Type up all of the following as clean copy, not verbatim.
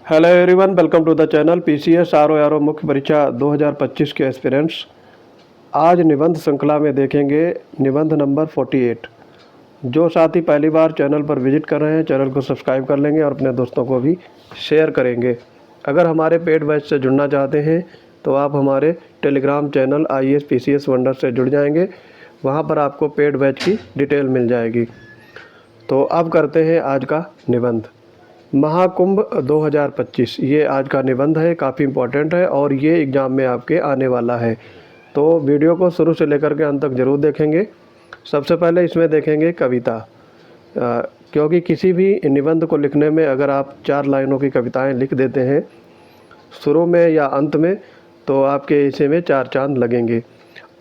Hello everyone, welcome to the channel PCS RO मुख्य परीक्षा 2025 के एस्पिरेंट्स। आज निबंध श्रृंखला में देखेंगे निबंध नंबर 48। जो साथी पहली बार चैनल पर विजिट कर रहे हैं, चैनल को सब्सक्राइब कर लेंगे और अपने दोस्तों को भी शेयर करेंगे। अगर हमारे पेड बैच से जुड़ना चाहते हैं तो आप हमारे Telegram channel IAS PCS wonder से जुड़ जाएंगे। वहाँ पर आपको पेड बैच की डिटेल मिल जाएगी। तो अब करते हैं आज का निबंध। महाकुंभ 2025 ये आज का निबंध है, काफ़ी इम्पोर्टेंट है और ये एग्ज़ाम में आपके आने वाला है। तो वीडियो को शुरू से लेकर के अंत तक ज़रूर देखेंगे। सबसे पहले इसमें देखेंगे कविता, क्योंकि किसी भी निबंध को लिखने में अगर आप 4 लाइनों की कविताएं लिख देते हैं शुरू में या अंत में, तो आपके इसे में 4 चांद लगेंगे।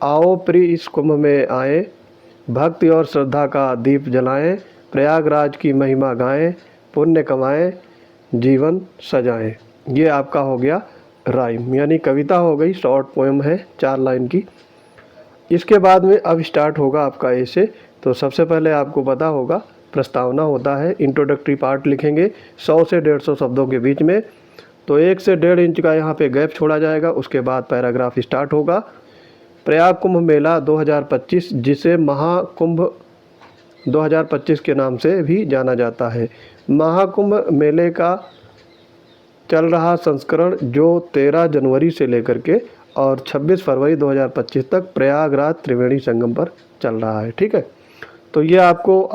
आओ प्रिय इस कुंभ में आए, भक्ति और श्रद्धा का दीप जलाएं, प्रयागराज की महिमा गाएं, पुण्य कमाएं, जीवन सजाएं। ये आपका हो गया राइम, यानी कविता हो गई, शॉर्ट पोएम है 4 लाइन की। इसके बाद में अब स्टार्ट होगा आपका ऐसे। तो सबसे पहले आपको पता होगा प्रस्तावना होता है, इंट्रोडक्टरी पार्ट लिखेंगे 100 से 150 शब्दों के बीच में। तो 1 से 1.5 इंच का यहाँ पे गैप छोड़ा जाएगा। उसके बाद पैराग्राफ स्टार्ट होगा। प्रयाग कुंभ मेला 2025, जिसे महाकुंभ 2025 के नाम से भी जाना जाता है। महाकुंभ मेले का चल रहा संस्करण जो 13 जनवरी से लेकर के और 26 फरवरी 2025 तक प्रयागराज त्रिवेणी संगम पर चल रहा है। ठीक है, तो ये आपको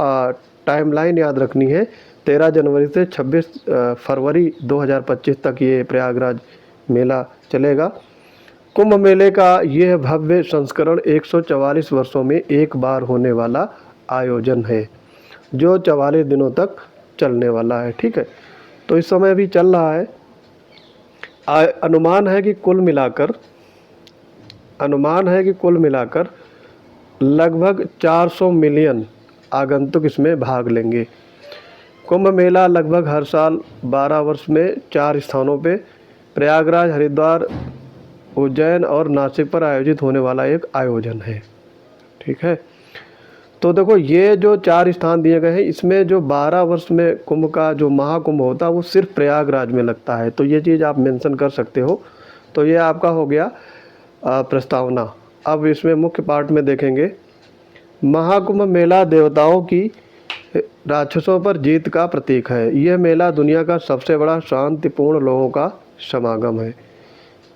टाइमलाइन याद रखनी है। 13 जनवरी से 26 फरवरी 2025 तक ये प्रयागराज मेला चलेगा। कुंभ मेले का यह भव्य संस्करण 144 वर्षों में एक बार होने वाला आयोजन है, जो 44 दिनों तक चलने वाला है। ठीक है, तो इस समय भी चल रहा है। अनुमान है कि कुल मिलाकर लगभग 400 मिलियन आगंतुक इसमें भाग लेंगे। कुंभ मेला लगभग हर साल 12 वर्ष में 4 स्थानों पे प्रयागराज, हरिद्वार, उज्जैन और नासिक पर आयोजित होने वाला एक आयोजन है। ठीक है, तो देखो ये जो 4 स्थान दिए गए हैं, इसमें जो 12 वर्ष में कुंभ का जो महाकुंभ होता है वो सिर्फ प्रयागराज में लगता है। तो ये चीज़ आप मेंशन कर सकते हो। तो ये आपका हो गया प्रस्तावना। अब इसमें मुख्य पार्ट में देखेंगे, महाकुंभ मेला देवताओं की राक्षसों पर जीत का प्रतीक है। यह मेला दुनिया का सबसे बड़ा शांतिपूर्ण लोगों का समागम है।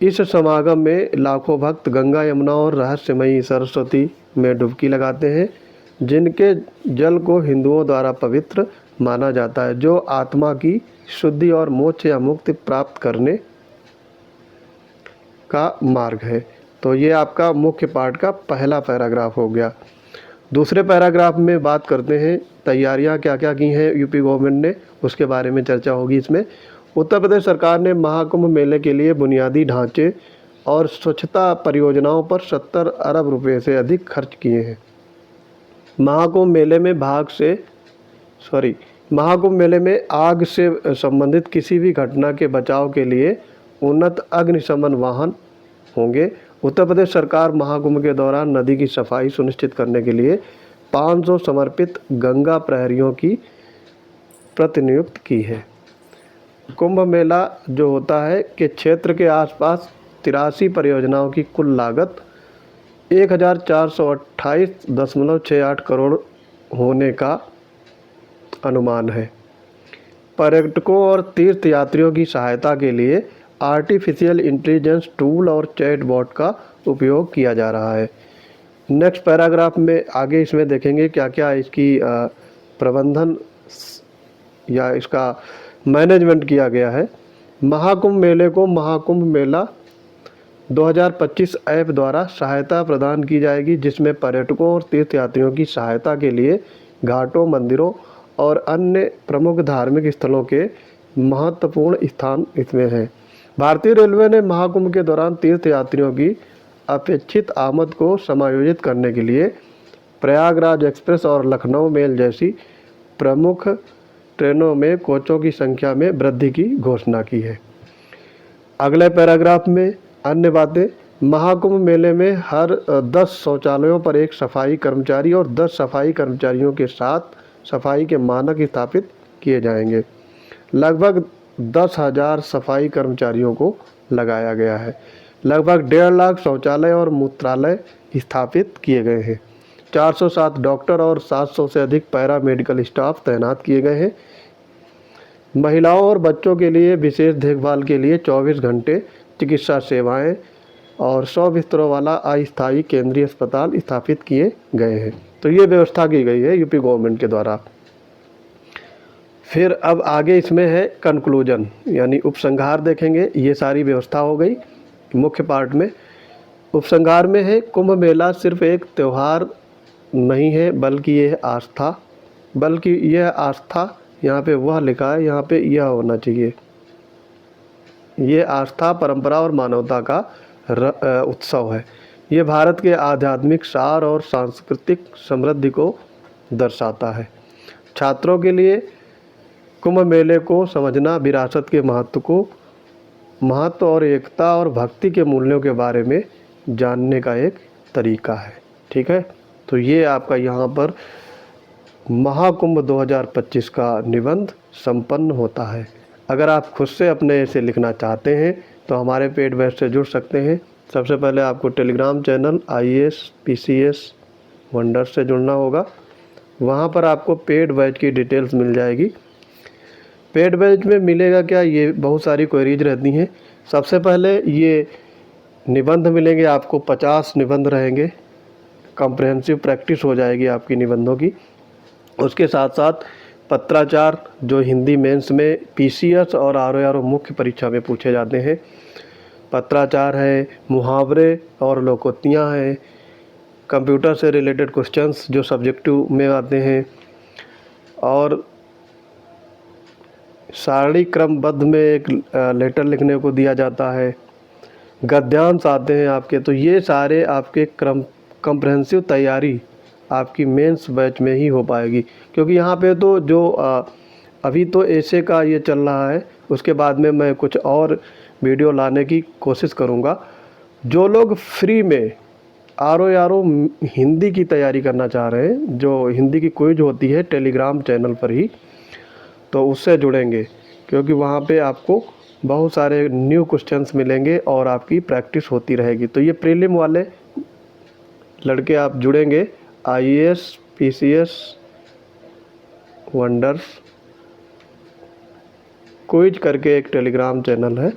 इस समागम में लाखों भक्त गंगा, यमुना और रहस्यमयी सरस्वती में डुबकी लगाते हैं, जिनके जल को हिंदुओं द्वारा पवित्र माना जाता है, जो आत्मा की शुद्धि और मोक्ष या मुक्ति प्राप्त करने का मार्ग है। तो ये आपका मुख्य पार्ट का पहला पैराग्राफ हो गया। दूसरे पैराग्राफ में बात करते हैं तैयारियां क्या क्या की हैं यूपी गवर्नमेंट ने, उसके बारे में चर्चा होगी इसमें। उत्तर प्रदेश सरकार ने महाकुंभ मेले के लिए बुनियादी ढांचे और स्वच्छता परियोजनाओं पर 70 अरब रुपए से अधिक खर्च किए हैं। महाकुंभ मेले में आग से संबंधित किसी भी घटना के बचाव के लिए उन्नत अग्निशमन वाहन होंगे। उत्तर प्रदेश सरकार महाकुंभ के दौरान नदी की सफाई सुनिश्चित करने के लिए 500 समर्पित गंगा प्रहरियों की प्रतिनियुक्त की है। कुंभ मेला जो होता है कि क्षेत्र के आसपास 83 परियोजनाओं की कुल लागत 1428.68 करोड़ होने का अनुमान है। पर्यटकों और तीर्थयात्रियों की सहायता के लिए आर्टिफिशियल इंटेलिजेंस टूल और चैटबॉट का उपयोग किया जा रहा है। नेक्स्ट पैराग्राफ में आगे इसमें देखेंगे क्या क्या इसकी प्रबंधन या इसका मैनेजमेंट किया गया है। महाकुंभ मेले को महाकुंभ मेला 2025 ऐप द्वारा सहायता प्रदान की जाएगी, जिसमें पर्यटकों और तीर्थयात्रियों की सहायता के लिए घाटों, मंदिरों और अन्य प्रमुख धार्मिक स्थलों के महत्वपूर्ण स्थान इसमें हैं। भारतीय रेलवे ने महाकुंभ के दौरान तीर्थयात्रियों की अपेक्षित आमद को समायोजित करने के लिए प्रयागराज एक्सप्रेस और लखनऊ मेल जैसी प्रमुख ट्रेनों में कोचों की संख्या में वृद्धि की घोषणा की है। अगले पैराग्राफ में अन्य बातें, महाकुंभ मेले में हर 10 शौचालयों पर एक सफाई कर्मचारी और 10 सफाई कर्मचारियों के साथ सफाई के मानक स्थापित किए जाएंगे। लगभग 10,000 सफाई कर्मचारियों को लगाया गया है। लगभग 1.5 लाख शौचालय और मूत्रालय स्थापित किए गए हैं। 407 डॉक्टर और 700 से अधिक पैरा मेडिकल स्टाफ तैनात किए गए हैं। महिलाओं और बच्चों के लिए विशेष देखभाल के लिए 24 घंटे चिकित्सा सेवाएं और 100 बिस्तरों वाला अस्थायी केंद्रीय अस्पताल स्थापित किए गए हैं। तो ये व्यवस्था की गई है यूपी गवर्नमेंट के द्वारा। फिर अब आगे इसमें है कंक्लूजन यानी उपसंहार देखेंगे। ये सारी व्यवस्था हो गई मुख्य पार्ट में। उपसंहार में है कुंभ मेला सिर्फ एक त्यौहार नहीं है बल्कि यह आस्था यहाँ पे वह लिखा है, यहाँ पे यह होना चाहिए। ये आस्था, परंपरा और मानवता का उत्सव है। ये भारत के आध्यात्मिक सार और सांस्कृतिक समृद्धि को दर्शाता है। छात्रों के लिए कुंभ मेले को समझना विरासत के महत्व और एकता और भक्ति के मूल्यों के बारे में जानने का एक तरीका है। ठीक है, तो ये आपका यहाँ पर महाकुंभ 2025 का निबंध संपन्न होता है। अगर आप खुद से अपने से लिखना चाहते हैं तो हमारे पेड बैच से जुड़ सकते हैं। सबसे पहले आपको Telegram channel IAS PCS wonders से जुड़ना होगा। वहाँ पर आपको पेड बैच की डिटेल्स मिल जाएगी। पेड बैच में मिलेगा क्या, ये बहुत सारी क्वेरीज रहती हैं। सबसे पहले ये निबंध मिलेंगे आपको, 50 निबंध रहेंगे। कॉम्प्रिहेंसिव प्रैक्टिस हो जाएगी आपकी निबंधों की। उसके साथ साथ पत्राचार जो हिंदी मेंस में PCS और RO मुख्य परीक्षा में पूछे जाते हैं। पत्राचार है, मुहावरे और लोकोक्तियाँ हैं, कंप्यूटर से रिलेटेड क्वेश्चंस जो सब्जेक्टिव में आते हैं, और सारणी क्रमबद्ध में एक लेटर लिखने को दिया जाता है। गद्यांश आते हैं आपके। तो ये सारे आपके कॉम्प्रिहेंसिव तैयारी आपकी मेंस बैच में ही हो पाएगी, क्योंकि यहाँ पे तो जो अभी तो ऐसे का ये चल रहा है। उसके बाद में मैं कुछ और वीडियो लाने की कोशिश करूँगा। जो लोग फ्री में RO हिंदी की तैयारी करना चाह रहे हैं, जो हिंदी की क्विज होती है टेलीग्राम चैनल पर ही, तो उससे जुड़ेंगे, क्योंकि वहाँ पे आपको बहुत सारे न्यू क्वेश्चंस मिलेंगे और आपकी प्रैक्टिस होती रहेगी। तो ये प्रीलिम वाले लड़के आप जुड़ेंगे। IAS PCS वंडर्स क्विज करके एक टेलीग्राम चैनल है।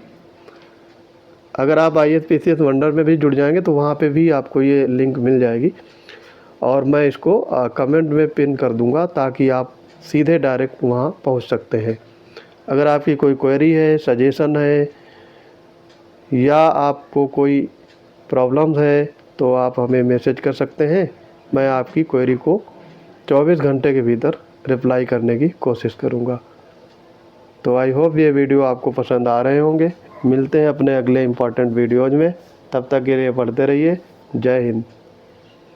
अगर आप IAS PCS वंडर में भी जुड़ जाएंगे तो वहाँ पे भी आपको ये लिंक मिल जाएगी, और मैं इसको कमेंट में पिन कर दूँगा ताकि आप सीधे डायरेक्ट वहाँ पहुँच सकते हैं। अगर आपकी कोई क्वेरी है, सजेशन है, या आपको कोई प्रॉब्लम्स है तो आप हमें मैसेज कर सकते हैं। मैं आपकी क्वेरी को 24 घंटे के भीतर रिप्लाई करने की कोशिश करूँगा। तो आई होप ये वीडियो आपको पसंद आ रहे होंगे। मिलते हैं अपने अगले इम्पॉर्टेंट वीडियोज़ में। तब तक के लिए पढ़ते रहिए। जय हिंद।